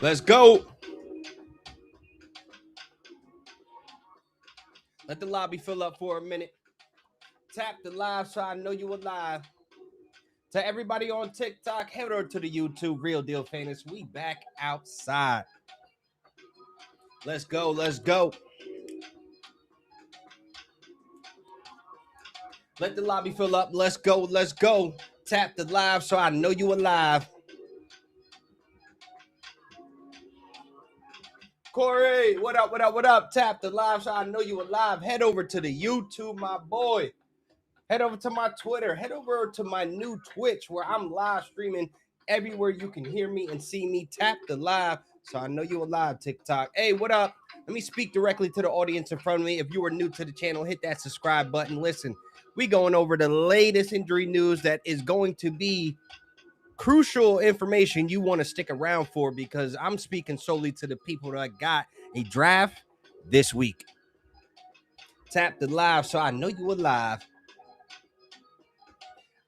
Let's go. Let the lobby fill up for a minute. Tap the live so I know you alive. To everybody on TikTok, head over to the YouTube Real Deal Famous. We back outside. Let's go. Let's go. Let the lobby fill up. Let's go. Let's go. Tap the live so I know you alive. Corey, what up, what up, what up? Tap the live so I know you alive. Head over to the YouTube, my boy. Head over to my Twitter. Head over to my new Twitch where I'm live streaming everywhere you can hear me and see me. Tap the live so I know you alive, TikTok. Hey, what up? Let me speak directly to the audience in front of me. If you are new to the channel, hit that subscribe button. Listen, we going over the latest injury news that is going to be crucial information you want to stick around for, because I'm speaking solely to the people that got a draft this week. Tap the live so I know you alive.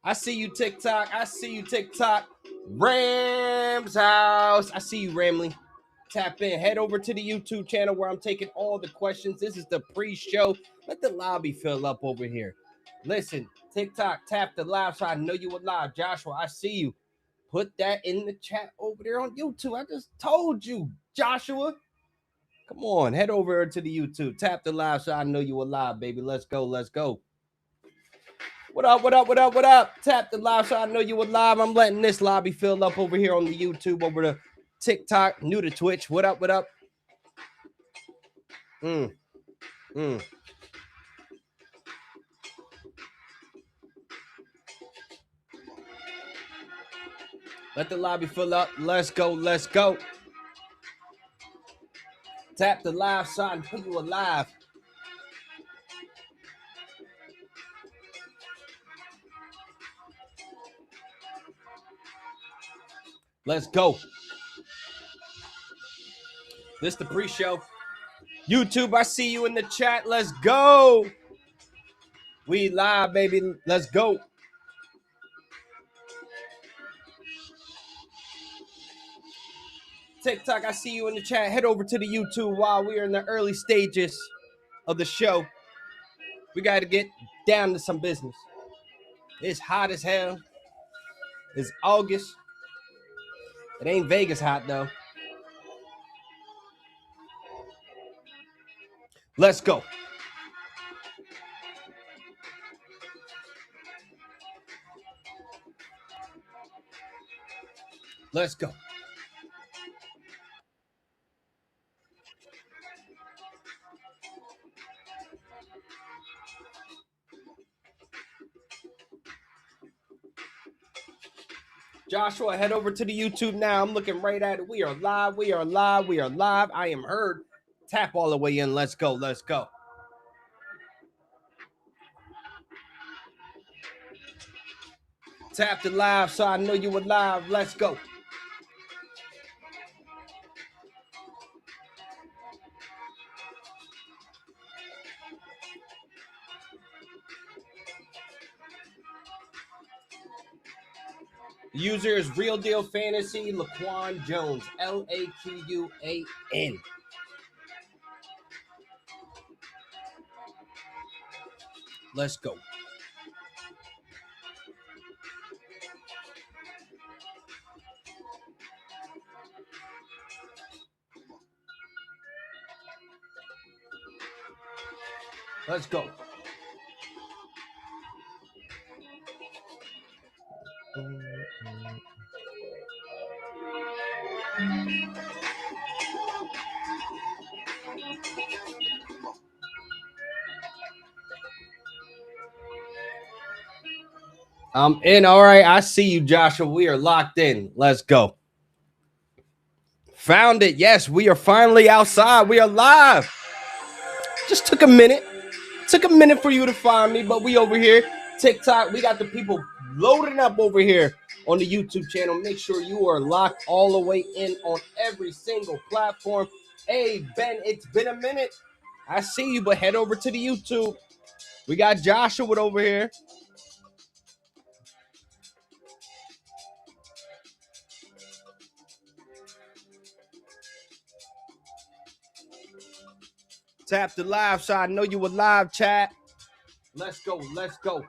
I see you, TikTok. I see you, TikTok. Rams house. I see you, Ramley. Tap in. Head over to the YouTube channel where I'm taking all the questions. This is the pre-show. Let the lobby fill up over here. Listen, TikTok, tap the live so I know you alive. Joshua, I see you. Put that in the chat over there on YouTube. I just told you, Joshua. Come on, head over to the YouTube. Tap the live so I know you alive, baby. Let's go, let's go. What up, what up, what up, what up? Tap the live so I know you alive. I'm letting this lobby fill up over here on the YouTube, over to TikTok, new to Twitch. What up, what up? Let the lobby fill up. Let's go, let's go. Tap the live so I know you alive. Let's go. This the pre-show. YouTube, I see you in the chat. Let's go. We live, baby. Let's go. TikTok, I see you in the chat. Head over to the YouTube while we are in the early stages of the show. We got to get down to some business. It's hot as hell. It's August. It ain't Vegas hot, though. Let's go. Let's go. Joshua, head over to the YouTube now. I'm looking right at it. We are live. We are live. We are live. I am heard. Tap all the way in. Let's go. Let's go. Tap the live so I know you were live. Let's go. User is Real Deal Fantasy, Laquan Jones, Laquan. Let's go. Let's go. I'm in. All right. I see you, Joshua. We are locked in. Let's go. Found it. Yes, we are finally outside. We are live. Just took a minute. Took a minute for you to find me, but we over here. TikTok, we got the people loading up over here on the YouTube channel. Make sure you are locked all the way in on every single platform. Hey, Ben, it's been a minute. I see you, but head over to the YouTube. We got Joshua over here. Tap the live so I know you were live, chat. Let's go. Let's go.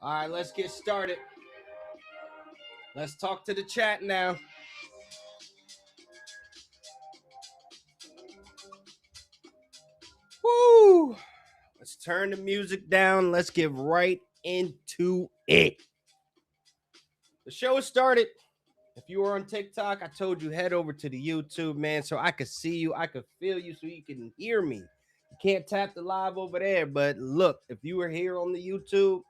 All right, let's get started. Let's talk to the chat now. Woo! Let's turn the music down. Let's get right into it. The show has started. If you are on TikTok, I told you head over to the YouTube, man, so I could see you, I could feel you, so you can hear me. You can't tap the live over there, but look, if you are here on the YouTube,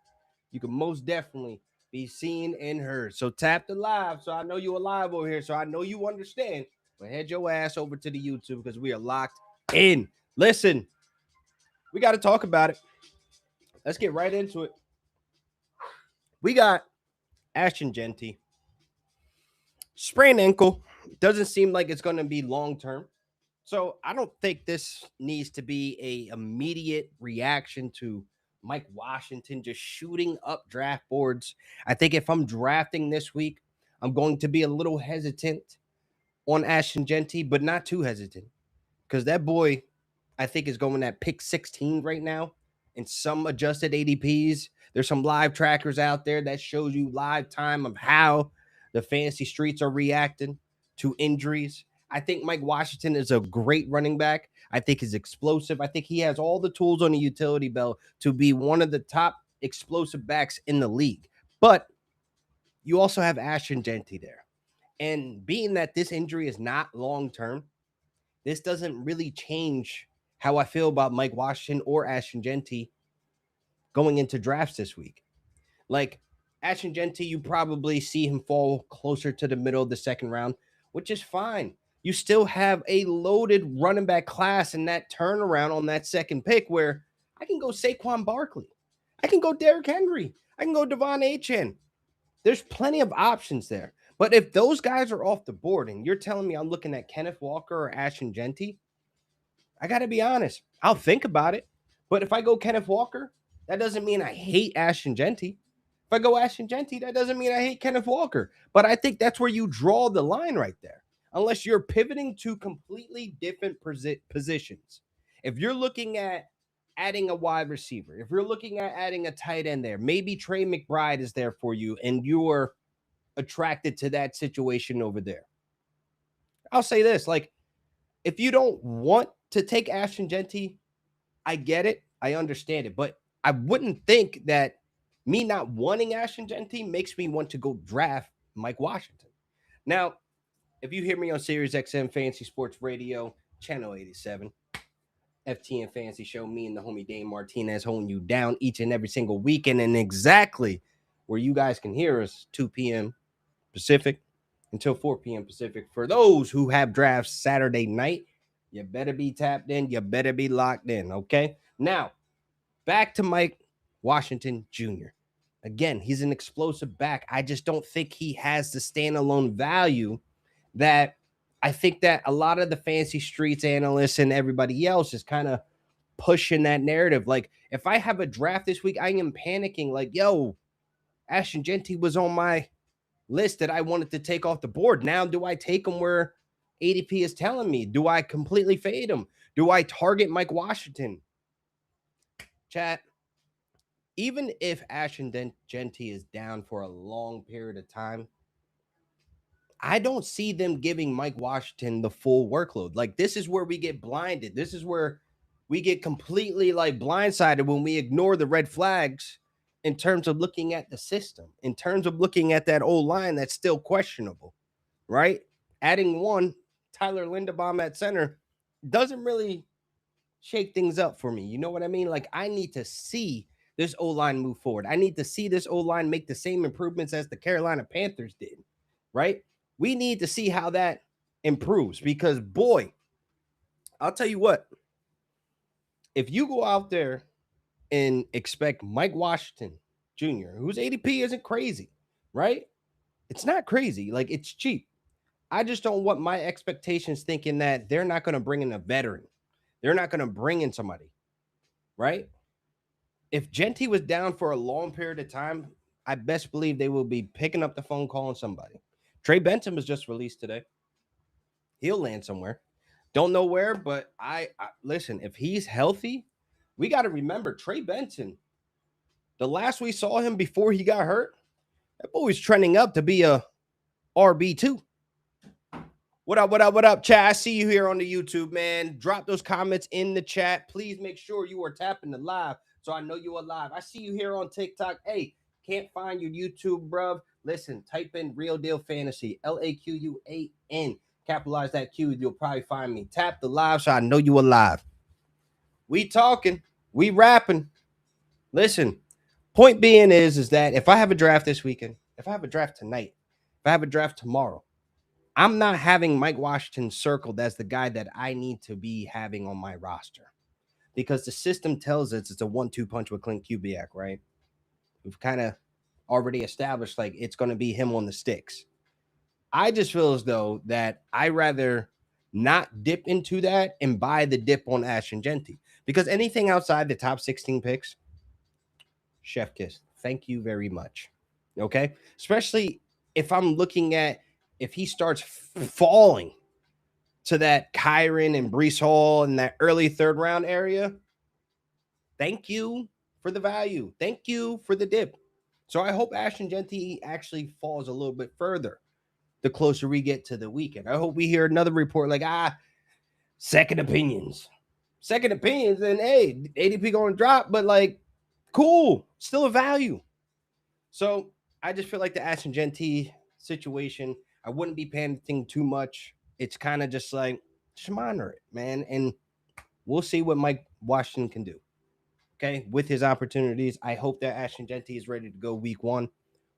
you can most definitely be seen and heard. So tap the live so I know you're alive over here, so I know you understand. But head your ass over to the YouTube because we are locked in. Listen, we got to talk about it. Let's get right into it. We got Ashton Jeanty. Sprained ankle. Doesn't seem like it's going to be long term. So I don't think this needs to be a immediate reaction to Mike Washington just shooting up draft boards. I think if I'm drafting this week, I'm going to be a little hesitant on Ashton Jeanty, but not too hesitant because that boy, I think, is going at pick 16 right now in some adjusted ADPs. There's some live trackers out there that shows you live time of how the fantasy streets are reacting to injuries. I think Mike Washington is a great running back. I think he's explosive. I think he has all the tools on the utility belt to be one of the top explosive backs in the league. But you also have Ashton Jeanty there. And being that this injury is not long term, this doesn't really change how I feel about Mike Washington or Ashton Jeanty going into drafts this week. Like Ashton Jeanty, you probably see him fall closer to the middle of the second round, which is fine. You still have a loaded running back class in that turnaround on that second pick where I can go Saquon Barkley. I can go Derrick Henry. I can go Devon Achane. There's plenty of options there. But if those guys are off the board and you're telling me I'm looking at Kenneth Walker or Ashton Jeanty, I got to be honest. I'll think about it. But if I go Kenneth Walker, that doesn't mean I hate Ashton Jeanty. If I go Ashton Jeanty, that doesn't mean I hate Kenneth Walker. But I think that's where you draw the line right there. Unless you're pivoting to completely different positions. If you're looking at adding a wide receiver, if you're looking at adding a tight end there, maybe Trey McBride is there for you and you're attracted to that situation over there. I'll say this, like, if you don't want to take Ashton Jeanty, I get it. I understand it. But I wouldn't think that me not wanting Ashton Jeanty makes me want to go draft Mike Washington. Now, if you hear me on Sirius XM Fantasy Sports Radio, Channel 87, FTN Fantasy Show, me and the homie Dane Martinez holding you down each and every single weekend, and exactly where you guys can hear us, 2 p.m. Pacific until 4 p.m. Pacific. For those who have drafts Saturday night, you better be tapped in. You better be locked in, okay? Now, back to Mike Washington Jr. Again, he's an explosive back. I just don't think he has the standalone value that I think that a lot of the fancy streets analysts and everybody else is kind of pushing that narrative. Like, if I have a draft this week, I am panicking like, yo, Ashton Jeanty was on my list that I wanted to take off the board. Now, do I take him where ADP is telling me? Do I completely fade him? Do I target Mike Washington? Chat, even if Ashton Jeanty is down for a long period of time, I don't see them giving Mike Washington the full workload. Like, this is where we get blinded. This is where we get completely like blindsided when we ignore the red flags in terms of looking at the system, in terms of looking at that old line that's still questionable, right? Adding one, Tyler Linderbaum at center, doesn't really shake things up for me. You know what I mean? Like, I need to see this O-line move forward. I need to see this O-line make the same improvements as the Carolina Panthers did, right? We need to see how that improves because, boy, I'll tell you what, if you go out there and expect Mike Washington Jr., whose ADP isn't crazy, right? It's not crazy. Like, it's cheap. I just don't want my expectations thinking that they're not going to bring in a veteran. They're not going to bring in somebody, right? if Jeanty was down for a long period of time, I best believe they will be picking up the phone, calling somebody. Trey Benson was just released today. He'll land somewhere. Don't know where, but I listen. If he's healthy, we got to remember Trey Benson. The last we saw him before he got hurt, that boy was trending up to be a RB2. What up, what up, what up, chat? I see you here on the YouTube, man. Drop those comments in the chat. Please make sure you are tapping the live so I know you are live. I see you here on TikTok. Hey, can't find your YouTube, bruv. Listen, type in Real Deal Fantasy, LAQUAN. Capitalize that Q. You'll probably find me. Tap the live so I know you are live. We talking. We rapping. Listen, point being is that if I have a draft this weekend, if I have a draft tonight, if I have a draft tomorrow, I'm not having Mike Washington circled as the guy that I need to be having on my roster because the system tells us it's a 1-2 punch with Clint Kubiak, right? We've kind of already established like it's going to be him on the sticks. I just feel as though that I rather not dip into that and buy the dip on Ashton Jeanty because anything outside the top 16 picks, chef kiss. Thank you very much. Okay. Especially if I'm looking at if he starts falling to that Kyron and Brees Hall in that early third round area, thank you for the value. Thank you for the dip. So I hope Ashton Jeanty actually falls a little bit further the closer we get to the weekend. I hope we hear another report like, second opinions. Second opinions, and hey, ADP going to drop, but like, cool, still a value. So I just feel like the Ashton Jeanty situation, I wouldn't be panicking too much. It's kind of just like, just monitor it, man. And we'll see what Mike Washington can do. Okay. With his opportunities, I hope that Ashton Jeanty is ready to go week one,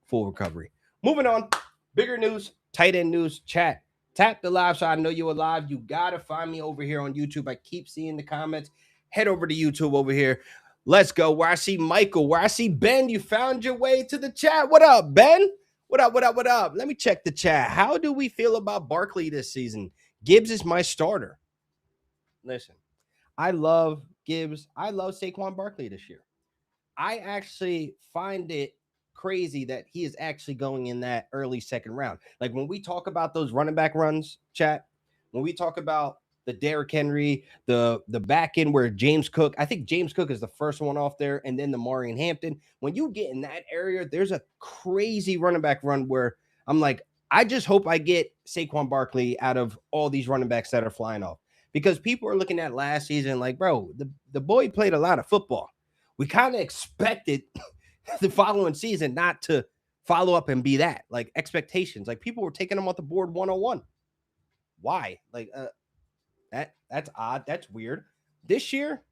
full recovery. Moving on, bigger news, tight end news, chat. Tap the live so I know you're alive. You got to find me over here on YouTube. I keep seeing the comments. Head over to YouTube over here. Let's go. Where I see Michael, where I see Ben, you found your way to the chat. What up, Ben? What up, what up, what up? Let me check the chat. How do we feel about Barkley this season? Gibbs is my starter. Listen, I love Gibbs. I love Saquon Barkley this year. I actually find it crazy that he is actually going in that early second round. Like when we talk about those running back runs, chat, when we talk about the Derrick Henry, the back end where James Cook, I think James Cook is the first one off there, and then the Marion Hampton. When you get in that area, there's a crazy running back run where I'm like, I just hope I get Saquon Barkley out of all these running backs that are flying off. Because people are looking at last season like, bro, the boy played a lot of football. We kind of expected the following season not to follow up and be that. Like expectations. Like people were taking him off the board 101. Why? Like that's odd. That's weird. This year,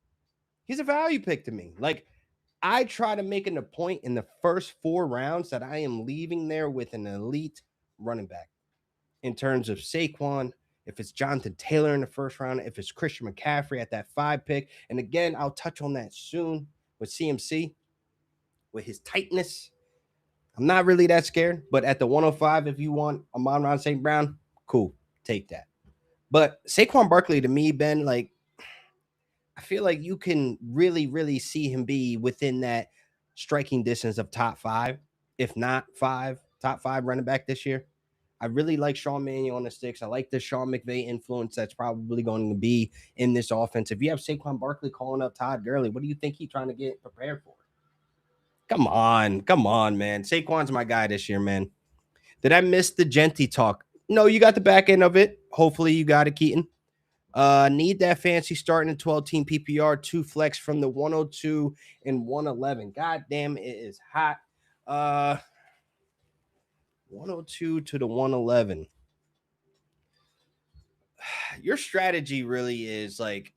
he's a value pick to me. Like I try to make it a point in the first 4 rounds that I am leaving there with an elite running back in terms of Saquon. If it's Jonathan Taylor in the first round, if it's Christian McCaffrey at that 5 pick. And again, I'll touch on that soon with CMC, with his tightness. I'm not really that scared, but at the 105, if you want Amon-Ra St. Brown, cool, take that. But Saquon Barkley to me, Ben, like I feel like you can really, really see him be within that striking distance of top 5, if not 5, top 5 running back this year. I really like Sean Mannion on the sticks. I like the Sean McVay influence that's probably going to be in this offense. If you have Saquon Barkley calling up Todd Gurley, what do you think he's trying to get prepared for? Come on, man. Saquon's my guy this year, man. Did I miss the Jeanty talk? No, you got the back end of it. Hopefully you got it, Keaton. Need that fancy starting in 12-team PPR, 2 flex from the 102 and 111. God damn, it is hot. 102 to the 111. Your strategy really is like,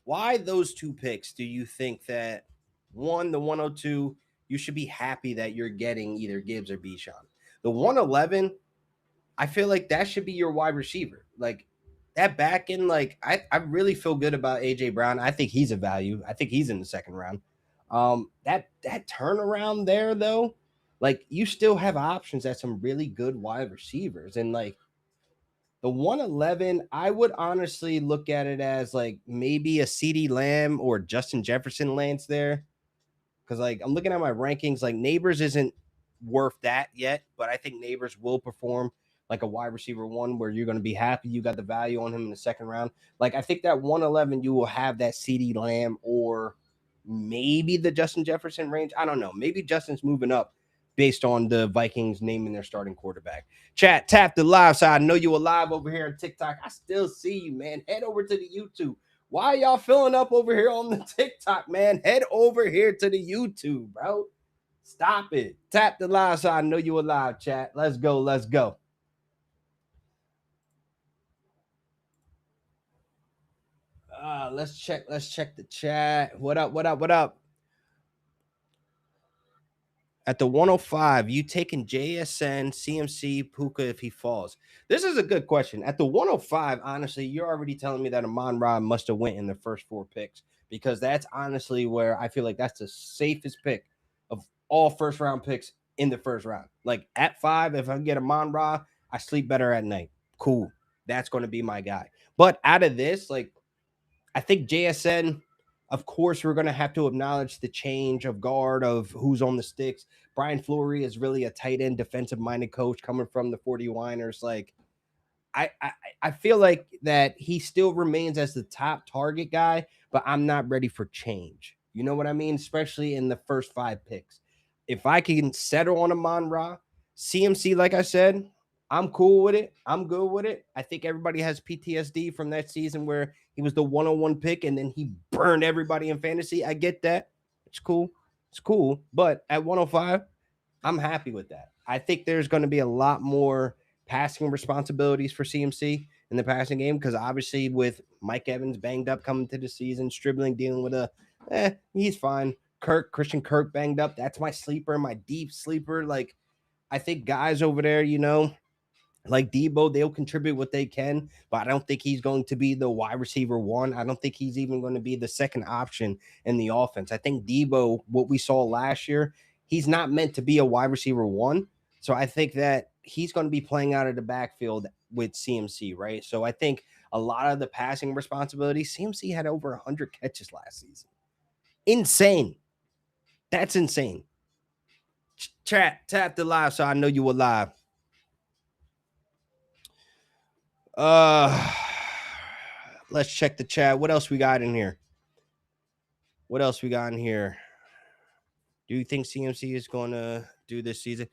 why those 2 picks do you think that one, the 102, you should be happy that you're getting either Gibbs or Bijan? The 111, I feel like that should be your wide receiver. Like that back end, like I really feel good about AJ Brown. I think he's a value. I think he's in the second round. That turnaround there though, like you still have options at some really good wide receivers. And like the 111, I would honestly look at it as like maybe a CeeDee Lamb or Justin Jefferson lands there. Because like I'm looking at my rankings, like Neighbors isn't worth that yet, but I think Neighbors will perform like a wide receiver 1 where you're going to be happy you got the value on him in the second round. Like I think that 111 you will have that CeeDee Lamb or maybe the Justin Jefferson range. I don't know. Maybe Justin's moving up based on the Vikings naming their starting quarterback. Chat, tap the live side. I know you alive over here on TikTok. I still see you, man. Head over to the YouTube. Why y'all filling up over here on the TikTok, man? Head over here to the YouTube, bro. Stop it. Tap the live side. I know you alive, chat. Let's go. Let's go. Let's check the chat. What up? What up? What up? At the 105, you taking JSN, CMC, Puka if he falls? This is a good question. At the 105, honestly, you're already telling me that Amon-Ra must have went in the first 4 picks because that's honestly where I feel like that's the safest pick of all first round picks in the first round. Like at 5, if I get Amon-Ra, I sleep better at night. Cool. That's going to be my guy. But out of this, like I think JSN, of course, we're going to have to acknowledge the change of guard of who's on the sticks. Brian Fleury is really a tight end, defensive minded coach coming from the 49ers. Like, I feel like that he still remains as the top target guy, but I'm not ready for change. You know what I mean? Especially in the first 5 picks. If I can settle on Amon-Ra, CMC, like I said, I'm cool with it. I'm good with it. I think everybody has PTSD from that season where he was the 101 pick and then he burned everybody in fantasy. I get that. It's cool. It's cool. But at 105, I'm happy with that. I think there's going to be a lot more passing responsibilities for CMC in the passing game because obviously with Mike Evans banged up coming to the season, Stribling dealing with he's fine. Christian Kirk banged up. That's my sleeper, my deep sleeper. Like, I think guys over there, like Debo, they'll contribute what they can, but I don't think he's going to be the wide receiver 1. I don't think he's even going to be the second option in the offense. I think Debo, what we saw last year, he's not meant to be a wide receiver 1. So I think that he's going to be playing out of the backfield with CMC, right? So I think a lot of the passing responsibility, CMC had over 100 catches last season. Insane. That's insane. Chat, tap the live so I know you alive. Let's check the chat. What else we got in here? What else we got in here? Do you think CMC is going to do this season?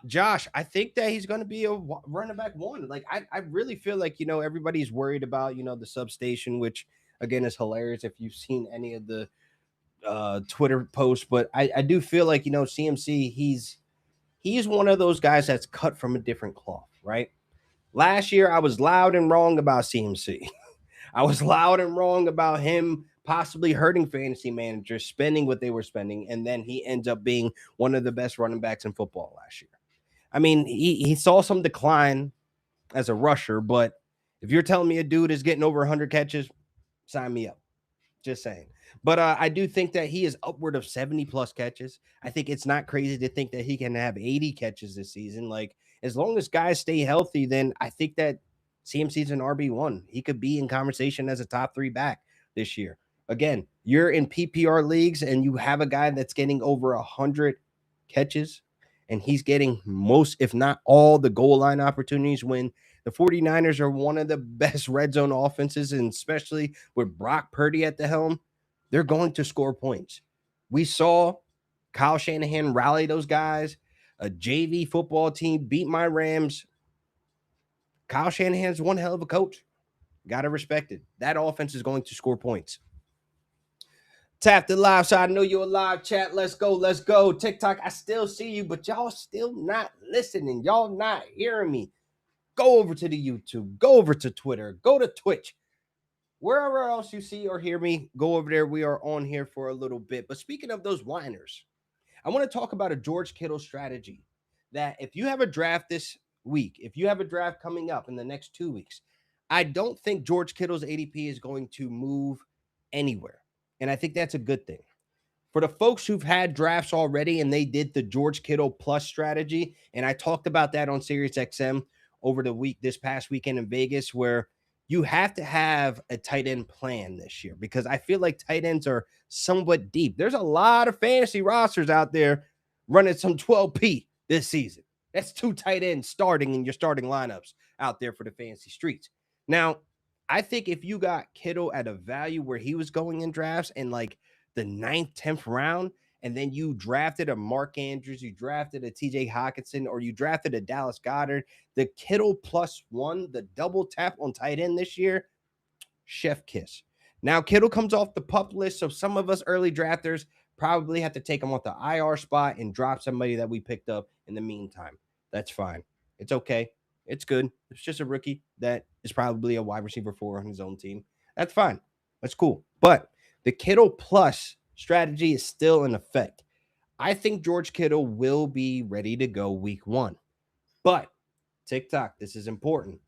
Josh, I think that he's going to be a running back 1. Like, I really feel like, everybody's worried about, the substation, which again is hilarious if you've seen any of the Twitter posts. But I do feel like, CMC, he's one of those guys that's cut from a different cloth, right? Last year, I was loud and wrong about CMC. I was loud and wrong about him possibly hurting fantasy managers, spending what they were spending, and then he ends up being one of the best running backs in football last year. I mean, he saw some decline as a rusher, but if you're telling me a dude is getting over 100 catches, sign me up. Just saying. But I do think that he is upward of 70-plus catches. I think it's not crazy to think that he can have 80 catches this season. Like, as long as guys stay healthy, then I think that CMC's an RB1. He could be in conversation as a top 3 back this year. Again, you're in PPR leagues and you have a guy that's getting over 100 catches and he's getting most, if not all, the goal line opportunities when the 49ers are one of the best red zone offenses, and especially with Brock Purdy at the helm, they're going to score points. We saw Kyle Shanahan rally those guys. A JV football team beat my Rams. Kyle Shanahan's one hell of a coach. Got to respect it. That offense is going to score points. Tap the live so I know you're alive, chat. Let's go. Let's go. TikTok, I still see you, but y'all still not listening. Y'all not hearing me. Go over to the YouTube. Go over to Twitter. Go to Twitch. Wherever else you see or hear me, go over there. We are on here for a little bit. But speaking of those whiners, I want to talk about a George Kittle strategy that if you have a draft this week, if you have a draft coming up in the next 2 weeks, I don't think George Kittle's ADP is going to move anywhere. And I think that's a good thing. For the folks who've had drafts already and they did the George Kittle plus strategy, and I talked about that on SiriusXM over the week, this past weekend in Vegas, where you have to have a tight end plan this year because I feel like tight ends are somewhat deep. There's a lot of fantasy rosters out there running some 12P this season. That's 2 tight ends starting in your starting lineups out there for the fantasy streets. Now, I think if you got Kittle at a value where he was going in drafts in like the 9th, 10th round, and then you drafted a Mark Andrews, you drafted a TJ Hawkinson, or you drafted a Dallas Goedert, the Kittle +1, the double tap on tight end this year, chef kiss. Now, Kittle comes off the pup list, so some of us early drafters probably have to take him off the IR spot and drop somebody that we picked up in the meantime. That's fine. It's okay. It's good. It's just a rookie that is probably a wide receiver 4 on his own team. That's fine. That's cool. But the Kittle plus strategy is still in effect. I think George Kittle will be ready to go week 1. But TikTok, this is important.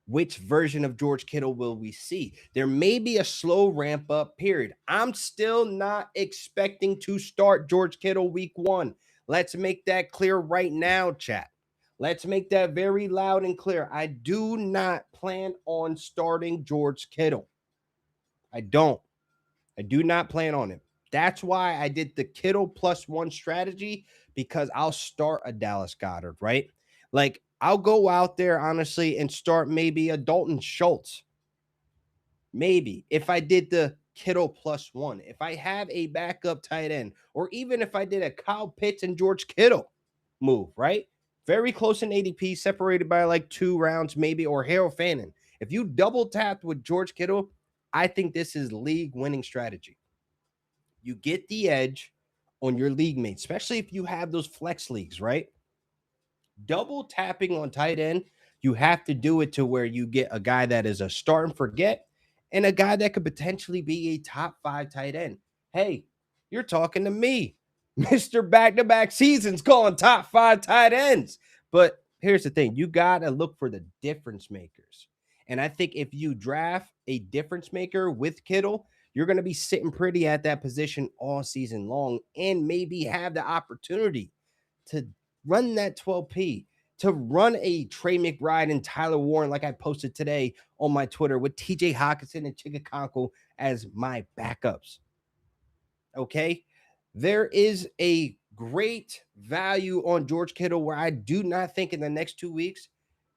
Which version of George Kittle will we see? There may be a slow ramp up period. I'm still not expecting to start George Kittle week 1. Let's make that clear right now, chat. Let's make that very loud and clear. I do not plan on starting George Kittle. I don't. I do not plan on it. That's why I did the Kittle +1 strategy, because I'll start a Dallas Goedert, right? Like, I'll go out there, honestly, and start maybe a Dalton Schultz. Maybe if I did the Kittle +1, if I have a backup tight end, or even if I did a Kyle Pitts and George Kittle move, right? Very close in ADP, separated by like 2 rounds, maybe, or Harold Fannin. If you double tapped with George Kittle, I think this is league winning strategy. You get the edge on your league mates, especially if you have those flex leagues, right? Double tapping on tight end, you have to do it to where you get a guy that is a start and forget and a guy that could potentially be a top 5 tight end. Hey, you're talking to me, Mr. Back-to-back seasons calling top 5 tight ends. But here's the thing, you got to look for the difference makers. And I think if you draft a difference maker with Kittle, you're going to be sitting pretty at that position all season long and maybe have the opportunity to run that 12P, to run a Trey McBride and Tyler Warren like I posted today on my Twitter with TJ Hawkinson and Chigga as my backups. Okay? There is a great value on George Kittle where I do not think in the next 2 weeks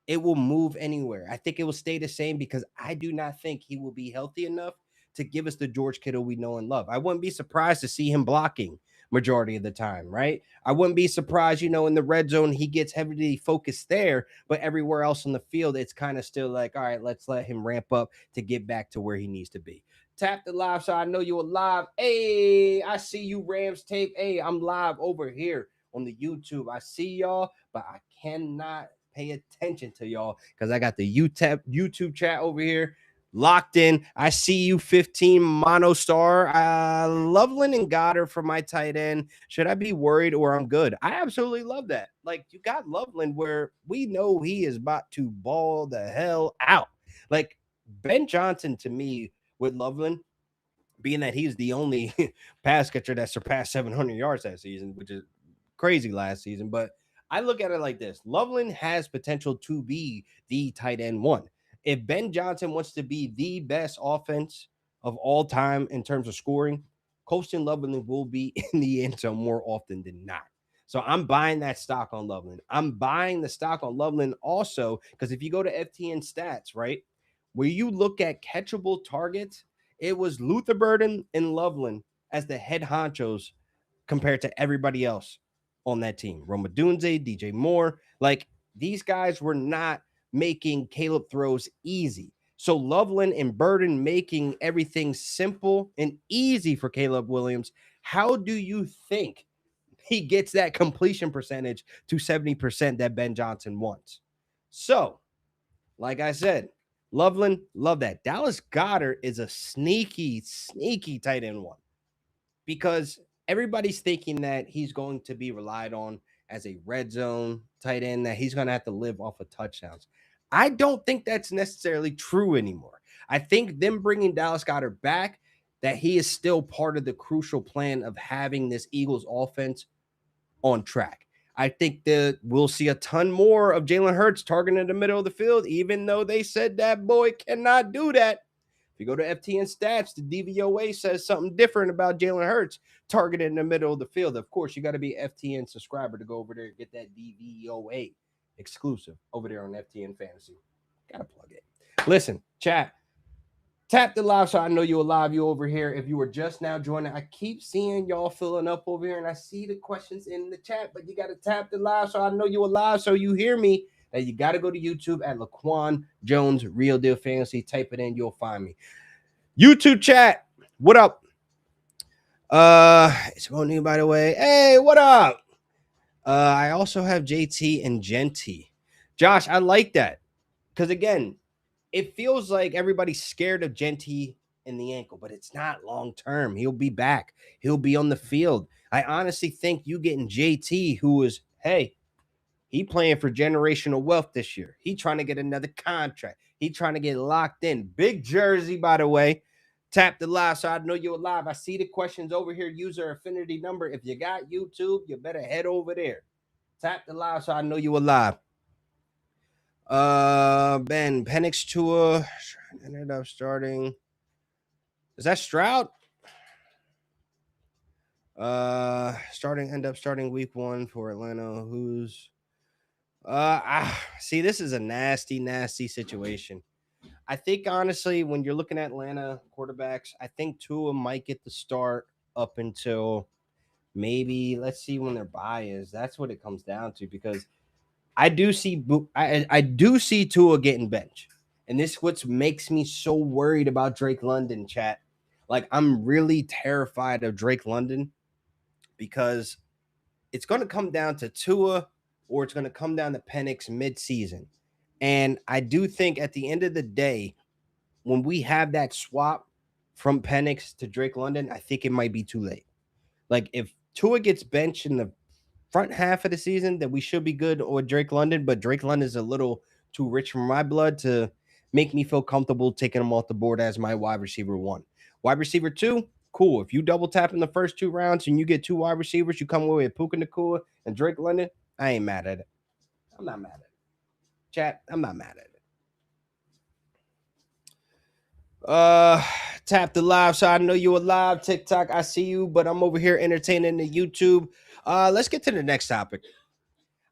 it will move anywhere. I think it will stay the same because I do not think he will be healthy enough to give us the George Kittle we know and love. I wouldn't be surprised to see him blocking majority of the time, right? I wouldn't be surprised, in the red zone, he gets heavily focused there, but everywhere else on the field, it's kind of still like, all right, let's let him ramp up to get back to where he needs to be. Tap the live so I know you're live. Hey, I see you, Rams tape. Hey, I'm live over here on the YouTube. I see y'all, but I cannot pay attention to y'all because I got the YouTube chat over here locked in. I see you, 15 Monostar. Loveland and Goddard for my tight end. Should I be worried or I'm good? I absolutely love that. Like, you got Loveland where we know he is about to ball the hell out. Like, Ben Johnson to me with Loveland, being that he's the only pass catcher that surpassed 700 yards that season, which is crazy last season. But I look at it like this. Loveland has potential to be the tight end 1. If Ben Johnson wants to be the best offense of all time in terms of scoring, Colston Loveland will be in the end zone more often than not. So I'm buying that stock on Loveland. I'm buying the stock on Loveland also because if you go to FTN stats, right, where you look at catchable targets, it was Luther Burden and Loveland as the head honchos compared to everybody else on that team. Roma Dunze, DJ Moore, like these guys were not making Caleb throws easy. So Loveland and Burden making everything simple and easy for Caleb Williams. How do you think he gets that completion percentage to 70% that Ben Johnson wants? So, like I said, Loveland, love that. Dallas Goedert is a sneaky tight end 1 because everybody's thinking that he's going to be relied on as a red zone tight end, that he's going to have to live off of touchdowns. I don't think that's necessarily true anymore. I think them bringing Dallas Goedert back, that he is still part of the crucial plan of having this Eagles offense on track. I think that we'll see a ton more of Jalen Hurts targeting the middle of the field, even though they said that boy cannot do that. If you go to FTN stats, the DVOA says something different about Jalen Hurts targeting in the middle of the field. Of course, you got to be an FTN subscriber to go over there and get that DVOA exclusive over there on FTN Fantasy. Got to plug it. Listen, chat. Tap the live so I know you're alive. You over here. If you were just now joining, I keep seeing y'all filling up over here, and I see the questions in the chat, but you got to tap the live so I know you're alive, so you hear me. That you got to go to YouTube at Laquan Jones Real Deal Fantasy. Type it in, you'll find me. YouTube chat, what up? It's Monique, by the way. Hey, what up? I also have JT and Jeanty. Josh, I like that because again, it feels like everybody's scared of Jeanty in the ankle, but it's not long term. He'll be back. He'll be on the field. I honestly think you getting JT, who is, hey, he playing for generational wealth this year. He trying to get another contract. He trying to get locked in. Big jersey, by the way. Tap the live so I know you're alive. I see the questions over here. User affinity number. If you got YouTube, you better head over there. Tap the live so I know you're alive. Ben Penix Tua ended up starting. Is that Stroud? End up starting week 1 for Atlanta. Who's see, this is a nasty situation. I think honestly, when you're looking at Atlanta quarterbacks, I think Tua might get the start up until maybe let's see when their bye is. That's what it comes down to because I do see Tua getting benched. And this what makes me so worried about Drake London, chat. Like I'm really terrified of Drake London because it's going to come down to Tua or it's going to come down to Penix mid-season. And I do think at the end of the day, when we have that swap from Penix to Drake London, I think it might be too late. Like if Tua gets benched in the front half of the season, then we should be good with Drake London. But Drake London is a little too rich for my blood to make me feel comfortable taking him off the board as my wide receiver 1. Wide receiver 2, cool. If you double tap in the first 2 rounds and you get 2 wide receivers, you come away with Puka Nacua and Drake London, I ain't mad at it. I'm not mad at it. Chat, I'm not mad at it. Tap the live so I know you alive. TikTok, I see you, but I'm over here entertaining the YouTube. Let's get to the next topic.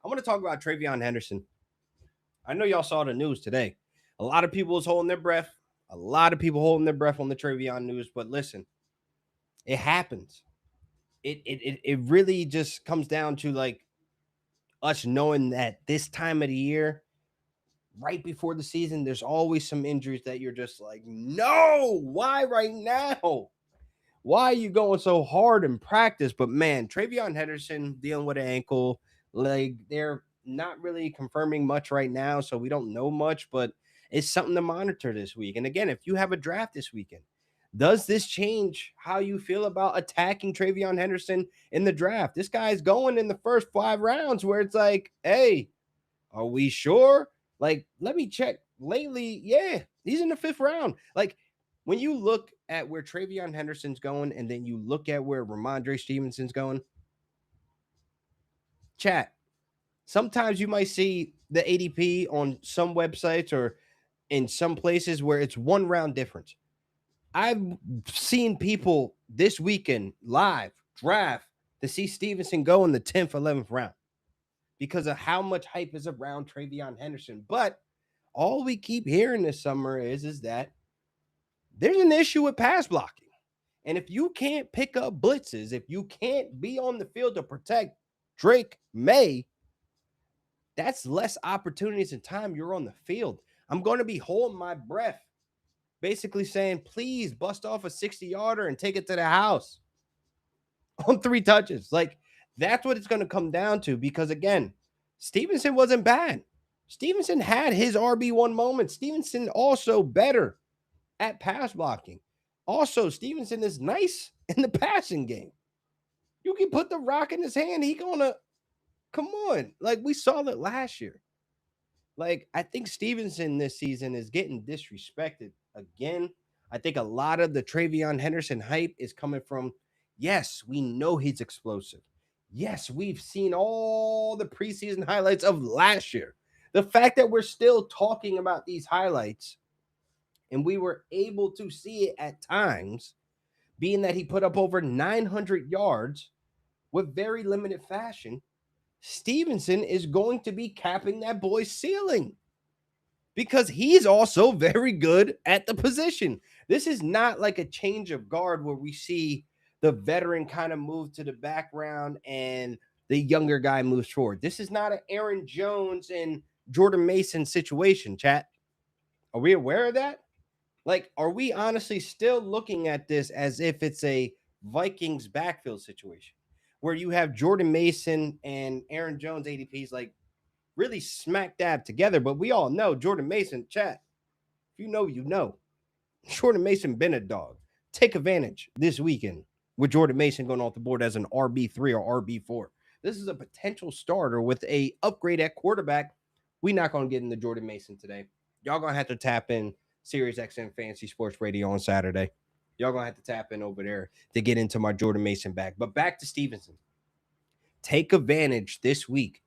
I want to talk about TreVeyon Henderson. I know y'all saw the news today. A lot of people was holding their breath. A lot of people holding their breath on the TreVeyon news, but listen, it happens. It really just comes down to like us knowing that this time of the year, right before the season, there's always some injuries that you're just like, no, why right now? Why are you going so hard in practice? But man, TreVeyon Henderson dealing with an ankle leg. They're not really confirming much right now, so we don't know much, but it's something to monitor this week. And again, if you have a draft this weekend, does this change how you feel about attacking TreVeyon Henderson in the draft? This guy's going in the first 5 rounds where it's like, hey, are we sure? Like, let me check. Lately, yeah, he's in the 5th round. Like, when you look at where TreVeyon Henderson's going and then you look at where Ramondre Stevenson's going, chat, sometimes you might see the ADP on some websites or in some places where it's 1 round difference. I've seen people this weekend live draft to see Stevenson go in the 10th, 11th round because of how much hype is around TreVeyon Henderson. But all we keep hearing this summer is that there's an issue with pass blocking. And if you can't pick up blitzes, if you can't be on the field to protect Drake May, that's less opportunities and time you're on the field. I'm going to be holding my breath, basically saying, please bust off a 60-yarder and take it to the house on 3 touches. Like, that's what it's going to come down to because, again, Stevenson wasn't bad. Stevenson had his RB1 moment. Stevenson also better at pass blocking. Also, Stevenson is nice in the passing game. You can put the rock in his hand. He gonna, come on. Like, we saw that last year. Like, I think Stevenson this season is getting disrespected again. I think a lot of the TreVeyon Henderson hype is coming from, yes, we know he's explosive. Yes, we've seen all the preseason highlights of last year. The fact that we're still talking about these highlights and we were able to see it at times, being that he put up over 900 yards with very limited fashion, Stevenson is going to be capping that boy's ceiling because he's also very good at the position. This is not like a change of guard where we see the veteran kind of move to the background and the younger guy moves forward. This is not an Aaron Jones and Jordan Mason situation, chat. Are we aware of that? Like, are we honestly still looking at this as if it's a Vikings backfield situation where you have Jordan Mason and Aaron Jones ADPs like really smack dab together? But we all know Jordan Mason, chat. If you know, you know. Jordan Mason been a dog. Take advantage this weekend with Jordan Mason going off the board as an RB3 or RB4. This is a potential starter with a upgrade at quarterback. We're not going to get into Jordan Mason today. Y'all going to have to tap in Sirius XM Fantasy Sports Radio on Saturday. Y'all going to have to tap in over there to get into my Jordan Mason back. But back to Stevenson. Take advantage this week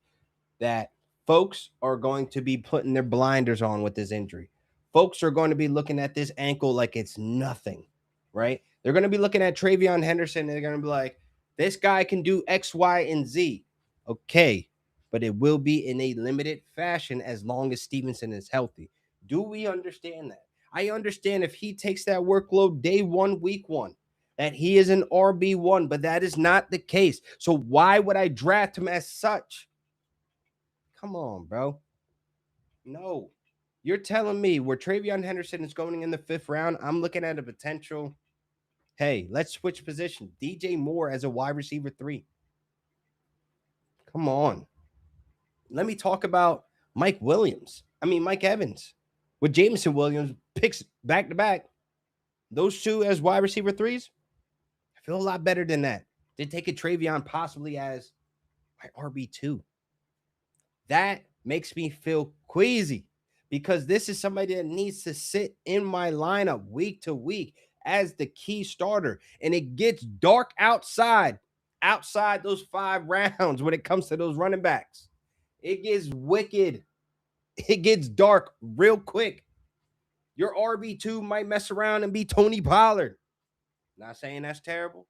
that folks are going to be putting their blinders on with this injury. Folks are going to be looking at this ankle like it's nothing, right? They're going to be looking at TreVeyon Henderson and they're going to be like, this guy can do X, Y, and Z. Okay, but it will be in a limited fashion as long as Stevenson is healthy. Do we understand that? I understand if he takes that workload day one, week one, that he is an RB1, but that is not the case. So why would I draft him as such? Come on, bro. No. You're telling me where TreVeyon Henderson is going in the 5th round, I'm looking at a potential, hey, let's switch position. DJ Moore as a wide receiver 3. Come on. Let me talk about Mike Evans. With Jameson Williams picks back to back. Those two as wide receiver 3s, I feel a lot better than that. They take a TreVeyon possibly as my RB2. That makes me feel queasy because this is somebody that needs to sit in my lineup week to week as the key starter. And it gets dark outside those 5 rounds when it comes to those running backs. It gets wicked. It gets dark real quick. Your RB2 might mess around and be Tony Pollard. Not saying that's terrible.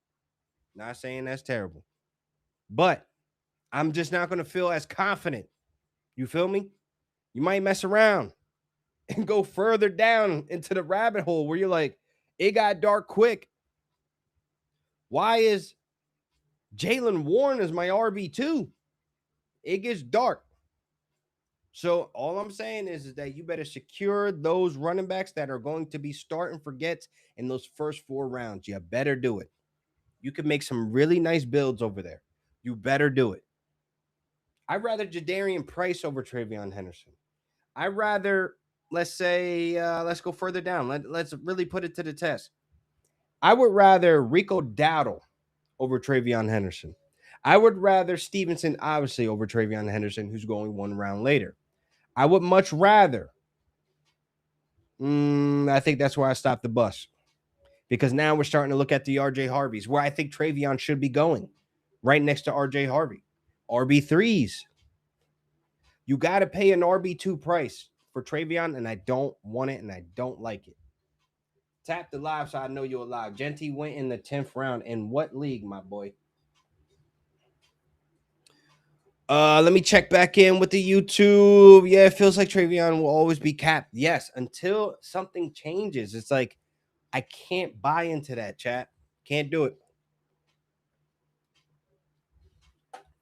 But I'm just not going to feel as confident. You feel me? You might mess around and go further down into the rabbit hole where you're like, it got dark quick. Why is Jaylen Warren as my RB2? It gets dark. So all I'm saying is that you better secure those running backs that are going to be starting for gets in those first 4 rounds. You better do it. You can make some really nice builds over there. You better do it. I'd rather Jadarian Price over TreVeyon Henderson. I'd rather, let's say, let's go further down. Let's really put it to the test. I would rather Rico Dowdle over TreVeyon Henderson. I would rather Stevenson, obviously, over TreVeyon Henderson, who's going 1 round later. I would much rather. I think that's where I stopped the bus. Because now we're starting to look at the RJ Harveys, where I think TreVeyon should be going. Right next to RJ Harvey. RB3s. You got to pay an RB2 price for TreVeyon, and I don't want it, and I don't like it. Tap the live so I know you're alive. Jeanty went in the 10th round. In what league, my boy? Let me check back in with the YouTube. Yeah, it feels like TreVeyon will always be capped. Yes, until something changes. It's like, I can't buy into that, chat. Can't do it.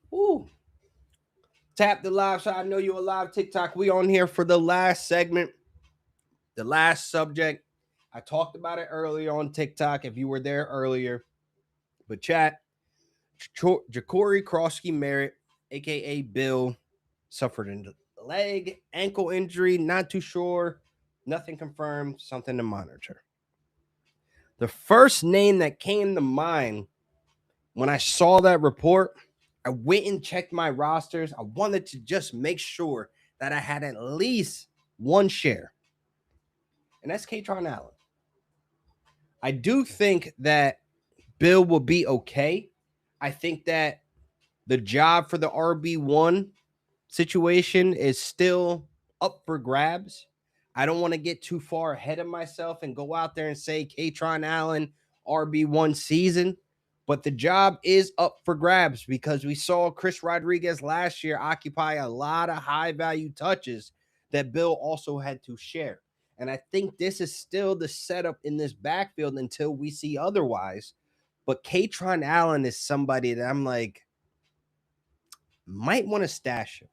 Woo. Tap the live so I know you're alive. TikTok, we on here for the last segment, the last subject. I talked about it earlier on TikTok if you were there earlier. But chat, Jacory Croskey-Merritt, a.k.a. Bill, suffered a leg, ankle injury. Not too sure. Nothing confirmed. Something to monitor. The first name that came to mind when I saw that report, I went and checked my rosters. I wanted to just make sure that I had at least 1 share. And that's Kaytron Allen. I do think that Bill will be okay. I think that The job for the RB1 situation is still up for grabs. I don't want to get too far ahead of myself and go out there and say Kaytron Allen RB1 season, but the job is up for grabs because we saw Chris Rodriguez last year occupy a lot of high value touches that Bill also had to share. And I think this is still the setup in this backfield until we see otherwise. But Kaytron Allen is somebody that I'm like, might want to stash him.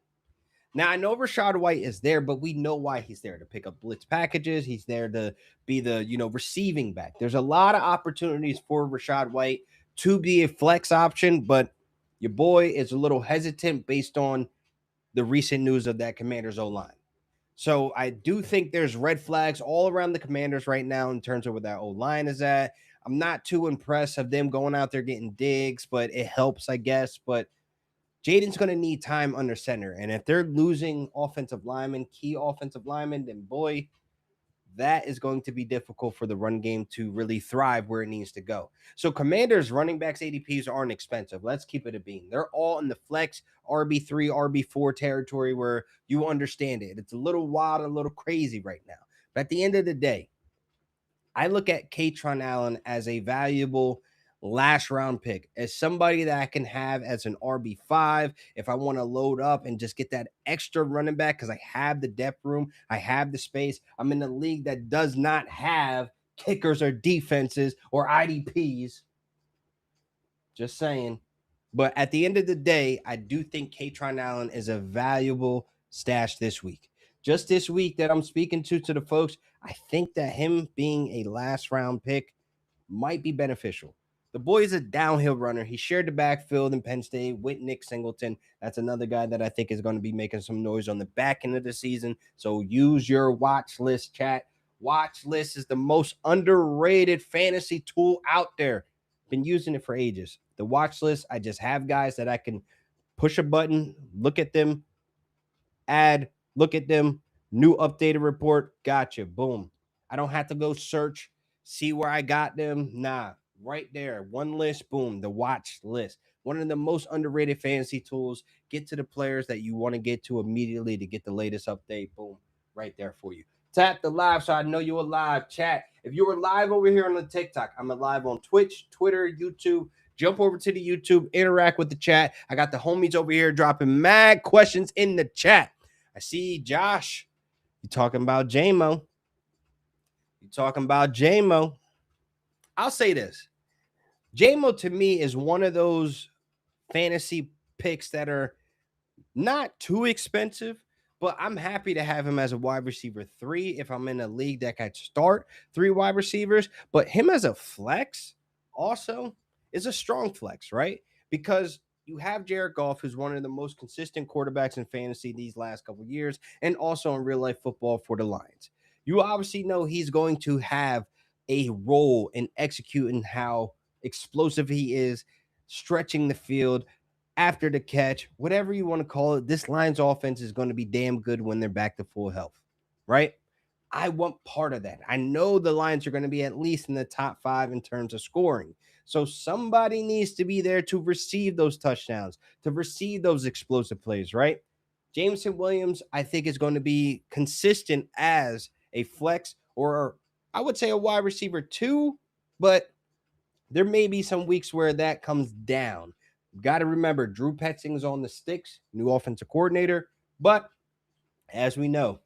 Now, I know Rachaad White is there, but we know why he's there, to pick up blitz packages. He's there to be the, receiving back. There's a lot of opportunities for Rachaad White to be a flex option, but your boy is a little hesitant based on the recent news of that Commanders O-line. So I do think there's red flags all around the Commanders right now in terms of where that O-line is at. I'm not too impressed of them going out there getting digs, but it helps, I guess. But Jaden's going to need time under center. And if they're losing offensive linemen, key offensive linemen, then boy, that is going to be difficult for the run game to really thrive where it needs to go. So Commanders running backs ADPs aren't expensive. Let's keep it a bean. They're all in the flex RB3, RB4 territory where you understand it. It's a little wild, a little crazy right now. But at the end of the day, I look at Kaytron Allen as a valuable last round pick, as somebody that I can have as an RB5 if I want to load up and just get that extra running back because I have the depth room, I have the space. I'm in a league that does not have kickers or defenses or IDPs. Just saying. But at the end of the day, I do think Kaytron Allen is a valuable stash this week. Just this week that I'm speaking to the folks, I think that him being a last round pick might be beneficial. The boy is a downhill runner. He shared the backfield in Penn State with Nick Singleton. That's another guy that I think is going to be making some noise on the back end of the season. So use your watch list, chat. Watch list is the most underrated fantasy tool out there. Been using it for ages. The watch list, I just have guys that I can push a button, look at them, add, look at them, new updated report, gotcha, boom. I don't have to go search, see where I got them. Nah, right there, one list, boom, the watch list. One of the most underrated fantasy tools. Get to the players that you want to get to immediately to get the latest update, boom, right there for you. Tap the live so I know you're live. Chat. If you were live over here on the TikTok, I'm live on Twitch, Twitter, YouTube. Jump over to the YouTube, interact with the chat. I got the homies over here dropping mad questions in the chat. I see Josh. You talking about JMO. You talking about JMO. I'll say this. JMO to me is one of those fantasy picks that are not too expensive, but I'm happy to have him as a wide receiver 3 if I'm in a league that can start 3 wide receivers. But him as a flex also is a strong flex, right? Because you have Jared Goff, who's one of the most consistent quarterbacks in fantasy these last couple of years, and also in real life football for the Lions. You obviously know he's going to have a role in executing how explosive he is, stretching the field after the catch, whatever you want to call it. This Lions offense is going to be damn good when they're back to full health, right? I want part of that. I know the Lions are going to be at least in the top 5 in terms of scoring. So somebody needs to be there to receive those touchdowns, to receive those explosive plays, right? Jameson Williams, I think, is going to be consistent as a flex, or I would say a wide receiver 2, but there may be some weeks where that comes down. Got to remember, Drew Petzing's on the sticks, new offensive coordinator. But as we know,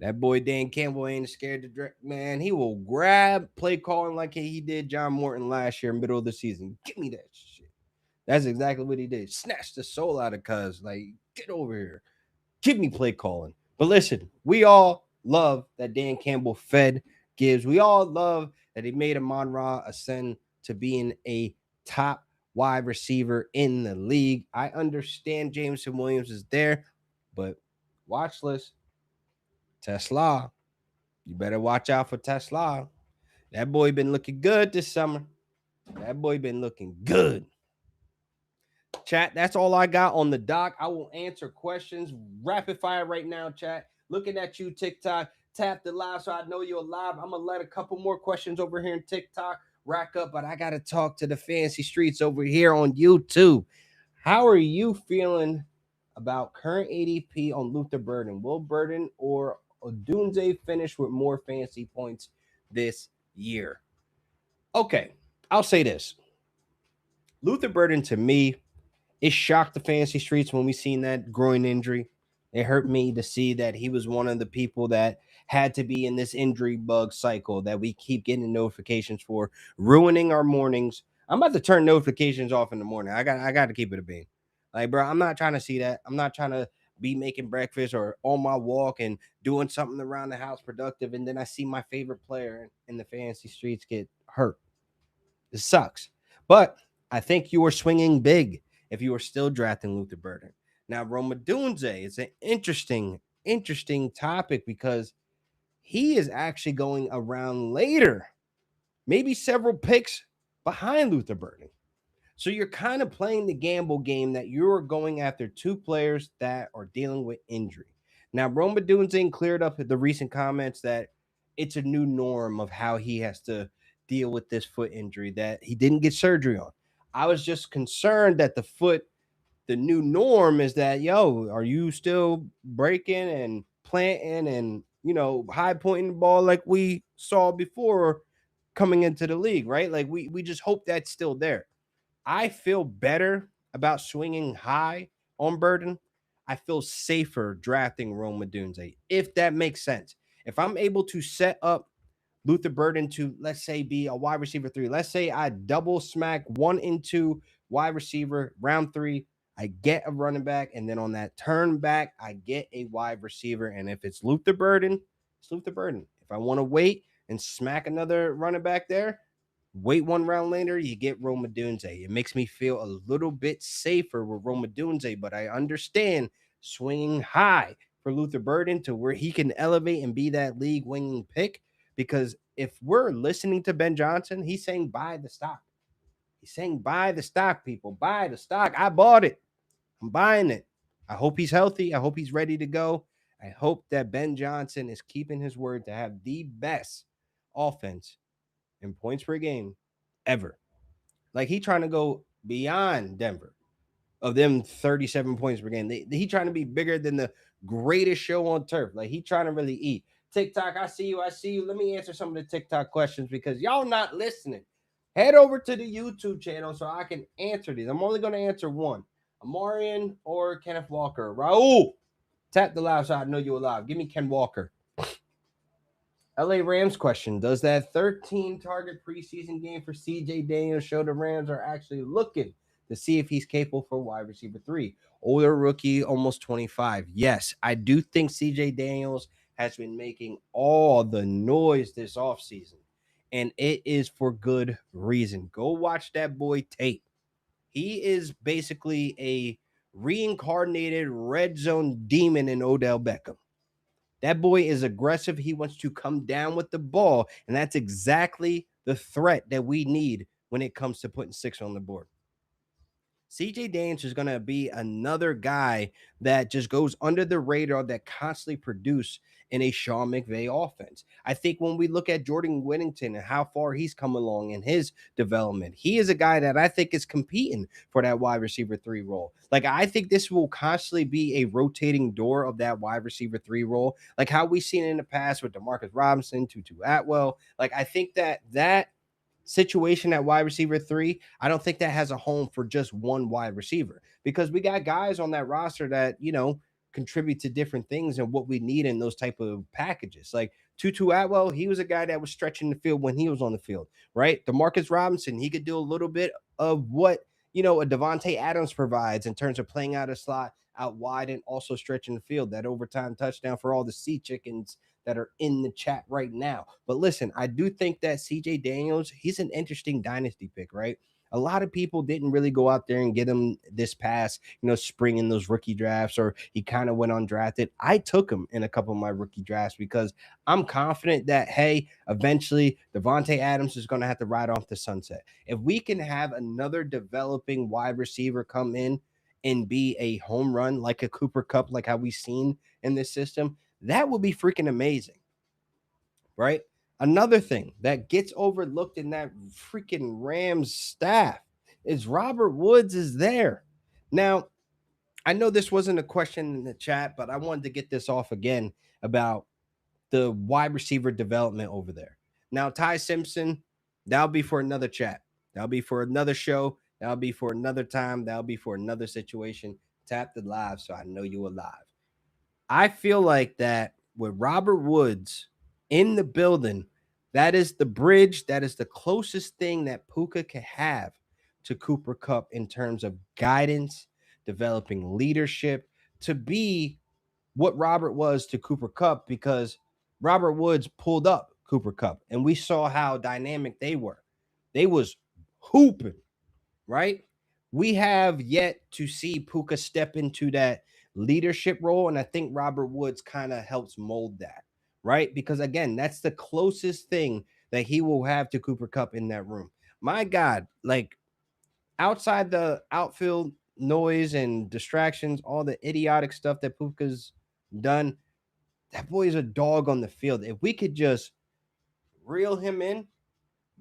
that boy Dan Campbell ain't scared to direct, man. He will grab play calling like he did John Morton last year, middle of the season. Give me that shit. That's exactly what he did. Snatch the soul out of Cuz. Like, get over here. Give me play calling. But listen, we all love that Dan Campbell fed Gibbs. We all love that he made Amon-Ra ascend to being a top wide receiver in the league. I understand Jameson Williams is there, but watch list. Tesla. You better watch out for Tesla. That boy been looking good this summer. That boy been looking good. Chat, that's all I got on the dock. I will answer questions rapid fire right now, chat. Looking at you, TikTok. Tap the live so I know you're live. I'm going to let a couple more questions over here in TikTok rack up, but I got to talk to the fancy streets over here on YouTube. How are you feeling about current ADP on Luther Burden? Will Burden or Odunze finish with more fantasy points this year? Okay, I'll say this. Luther Burden, to me, it shocked the fantasy streets when we seen that groin injury. It hurt me to see that he was one of the people that had to be in this injury bug cycle that we keep getting notifications for, ruining our mornings. I'm about to turn notifications off in the morning. I got to keep it a bean. Like, bro, I'm not trying to see that. I'm not trying to be making breakfast or on my walk and doing something around the house productive, and then I see my favorite player in the fantasy streets get hurt. It sucks. But I think you are swinging big if you are still drafting Luther Burden. Now, Roma Dunze is an interesting topic because he is actually going around later, maybe several picks behind Luther Burden. So you're kind of playing the gamble game that you're going after two players that are dealing with injury. Now, Roma Dunze cleared up the recent comments that it's a new norm of how he has to deal with this foot injury that he didn't get surgery on. I was just concerned that the new norm is that, yo, are you still breaking and planting and, high pointing the ball like we saw before coming into the league, right? Like we just hope that's still there. I feel better about swinging high on Burden. I feel safer drafting Roma Dunze, if that makes sense. If I'm able to set up Luther Burden to, let's say, be a wide receiver 3. Let's say I double smack 1 and 2 wide receiver, round 3. I get a running back, and then on that turn back, I get a wide receiver. And if it's Luther Burden, it's Luther Burden. If I want to wait and smack another running back there, wait 1 round later, you get Roma Dunze. It makes me feel a little bit safer with Roma Dunze, but I understand swinging high for Luther Burden to where he can elevate and be that league winning pick. Because if we're listening to Ben Johnson, he's saying buy the stock. He's saying buy the stock, people. Buy the stock. I bought it. I'm buying it. I hope he's healthy. I hope he's ready to go. I hope that Ben Johnson is keeping his word to have the best offense in points per game ever. Like he trying to go beyond Denver of them 37 points per game. He trying to be bigger than the greatest show on turf. Like he trying to really eat. TikTok, I see you. I see you. Let me answer some of the TikTok questions because y'all not listening. Head over to the YouTube channel so I can answer these. I'm only going to answer one. Amarian or Kenneth Walker. Raul, tap the live so I know you're alive. Give me Ken Walker. LA Rams question. Does that 13 target preseason game for CJ Daniels show the Rams are actually looking to see if he's capable for wide receiver 3? Older rookie, almost 25. Yes, I do think CJ Daniels has been making all the noise this offseason, and it is for good reason. Go watch that boy tape. He is basically a reincarnated red zone demon in Odell Beckham. That boy is aggressive. He wants to come down with the ball, and that's exactly the threat that we need when it comes to putting 6 on the board. CJ Daniels is going to be another guy that just goes under the radar that constantly produce in a Sean McVay offense. I think when we look at Jordan Whittington and how far he's come along in his development, he is a guy that I think is competing for that wide receiver 3 role. Like I think this will constantly be a rotating door of that wide receiver 3 role, like how we've seen in the past with Demarcus Robinson, Tutu Atwell. Like I think that situation at wide receiver 3, I don't think that has a home for just one wide receiver because we got guys on that roster that, contribute to different things and what we need in those type of packages. Like Tutu Atwell, he was a guy that was stretching the field when he was on the field, right? DeMarcus Robinson, he could do a little bit of what, a Devontae Adams provides in terms of playing out a slot out wide and also stretching the field. That overtime touchdown for all the sea chickens that are in the chat right now. But listen, I do think that CJ Daniels, he's an interesting dynasty pick, right? A lot of people didn't really go out there and get him this past, spring in those rookie drafts, or he kind of went undrafted. I took him in a couple of my rookie drafts because I'm confident that, hey, eventually Devontae Adams is going to have to ride off the sunset. If we can have another developing wide receiver come in and be a home run like a Cooper Kupp, like how we've seen in this system, that would be freaking amazing, right? Another thing that gets overlooked in that freaking Rams staff is Robert Woods is there. Now, I know this wasn't a question in the chat, but I wanted to get this off again about the wide receiver development over there. Now, Ty Simpson, that'll be for another chat. That'll be for another show. That'll be for another time. That'll be for another situation. Tap the live so I know you alive. I feel like that with Robert Woods in the building, that is the bridge. That is the closest thing that Puka can have to Cooper Kupp in terms of guidance, developing leadership, to be what Robert was to Cooper Kupp, because Robert Woods pulled up Cooper Kupp and we saw how dynamic they were. They was hooping, right? We have yet to see Puka step into that leadership role, and I think Robert Woods kind of helps mold that, right? Because again, that's the closest thing that he will have to Cooper Kupp in that room. My God, like outside the outfield noise and distractions, all the idiotic stuff that Puka's done, that boy is a dog on the field. If we could just reel him in,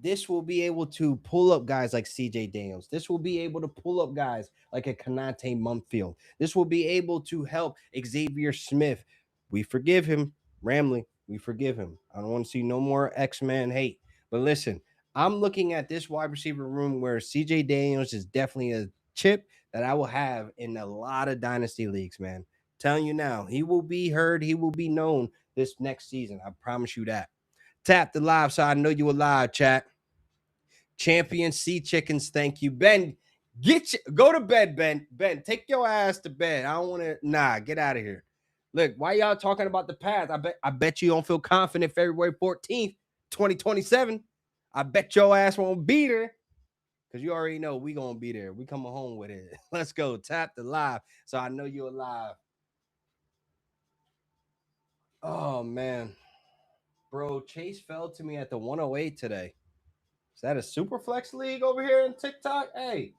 this will be able to pull up guys like CJ Daniels. This will be able to pull up guys like a Kanate Mumfield. This will be able to help Xavier Smith. We forgive him. Ramley, we forgive him. I don't want to see no more X-Men hate. But listen, I'm looking at this wide receiver room where CJ Daniels is definitely a chip that I will have in a lot of dynasty leagues, man. Telling you now, he will be heard. He will be known this next season. I promise you that. Tap the live so I know you alive, chat. Champion Sea Chickens, thank you. Ben, go to bed, Ben. Ben, take your ass to bed. I don't want to, get out of here. Look, why y'all talking about the past? I bet you don't feel confident February 14th, 2027. I bet your ass won't be there. Because you already know we gonna be there. We coming home with it. Let's go. Tap the live so I know you're alive. Oh man. Bro, Chase fell to me at the 108 today. Is that a super flex league over here in TikTok? Hey,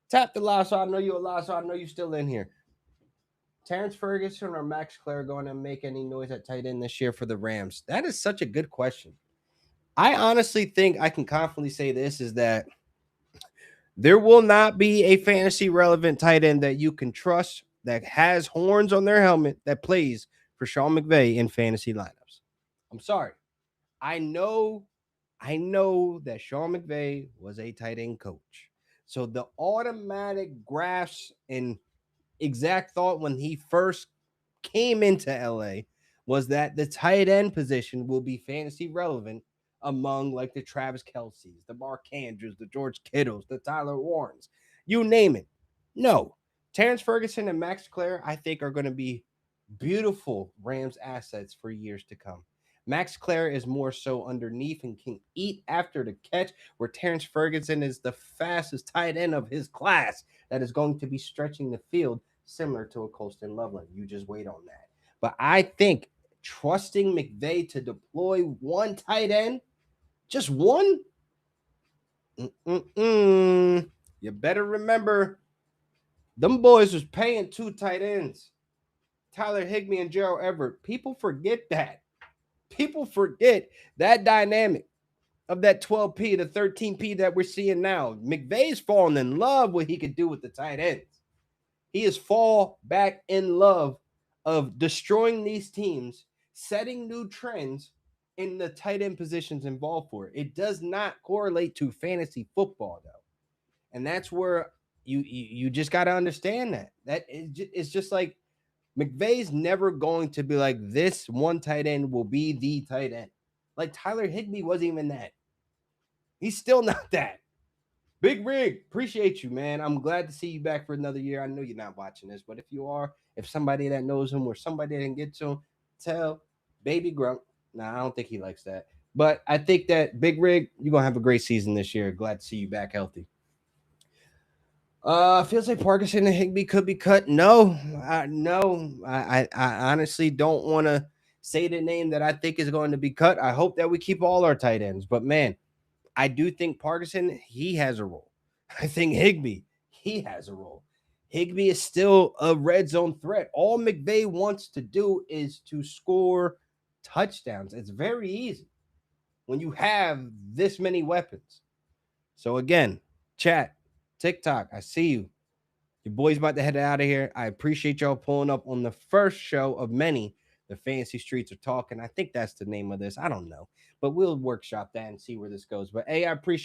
tap the live so I know you're alive, so I know you're still in here. Terrence Ferguson or Max Clare going to make any noise at tight end this year for the Rams? That is such a good question. I honestly think I can confidently say this is that there will not be a fantasy relevant tight end that you can trust that has horns on their helmet that plays for Sean McVay in fantasy lineups. I'm sorry. I know that Sean McVay was a tight end coach. So the automatic grasp and exact thought when he first came into LA was that the tight end position will be fantasy relevant among like the Travis Kelce's, the Mark Andrews, the George Kittles, the Tyler Warrens, you name it. No, Terrence Ferguson and Max Clare, I think, are going to be beautiful Rams assets for years to come. Max Clare is more so underneath and can eat after the catch, where Terrence Ferguson is the fastest tight end of his class that is going to be stretching the field similar to a Colston Loveland. You just wait on that. But I think trusting McVay to deploy one tight end, just one, you better remember them boys was paying two tight ends, Tyler Higbee and Gerald Everett. People forget that. People forget that dynamic of that 12P to 13P that we're seeing now. McVay's fallen in love with what he could do with the tight ends. He has fall back in love of destroying these teams, setting new trends in the tight end positions involved for it. It does not correlate to fantasy football, though. And that's where you just got to understand that. It's just like McVay's never going to be like, this one tight end will be the tight end. Like Tyler Higbee wasn't even that. He's still not that. Big Rig, appreciate you, man. I'm glad to see you back for another year. I know you're not watching this, but if you are, if somebody that knows him or somebody that can get to him, tell Baby Grump. Nah, I don't think he likes that. But I think that Big Rig, you're going to have a great season this year. Glad to see you back healthy. Feels like Parkinson and Higbee could be cut. No. I honestly don't want to say the name that I think is going to be cut. I hope that we keep all our tight ends. But, man, I do think Parkinson, he has a role. I think Higbee, he has a role. Higbee is still a red zone threat. All McVay wants to do is to score touchdowns. It's very easy when you have this many weapons. So again, chat, TikTok, I see you. Your boy's about to head out of here. I appreciate y'all pulling up on the first show of many. The Fantasy Streets Are Talking. I think that's the name of this. I don't know. But we'll workshop that and see where this goes. But, hey, I appreciate